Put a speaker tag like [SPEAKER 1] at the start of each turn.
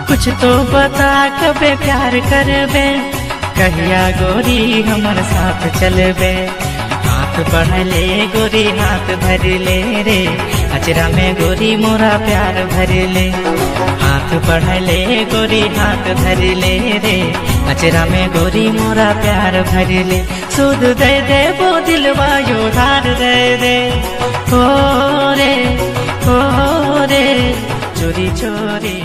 [SPEAKER 1] कुछ तो बता कबे प्यार करबे, कहिया गोरी हमर साथ चलबे। हाथ बढ़ले गोरी हाथ धर ले रे, अचरा में गोरी मोरा प्यार भर ले। हाथ बढ़ले गोरी हाथ धर ले रे, अचरा में गोरी मोरा प्यार भर ले। सूद दे दे वो दिलवा यो धार दे दे, हो रे चोरी चोरी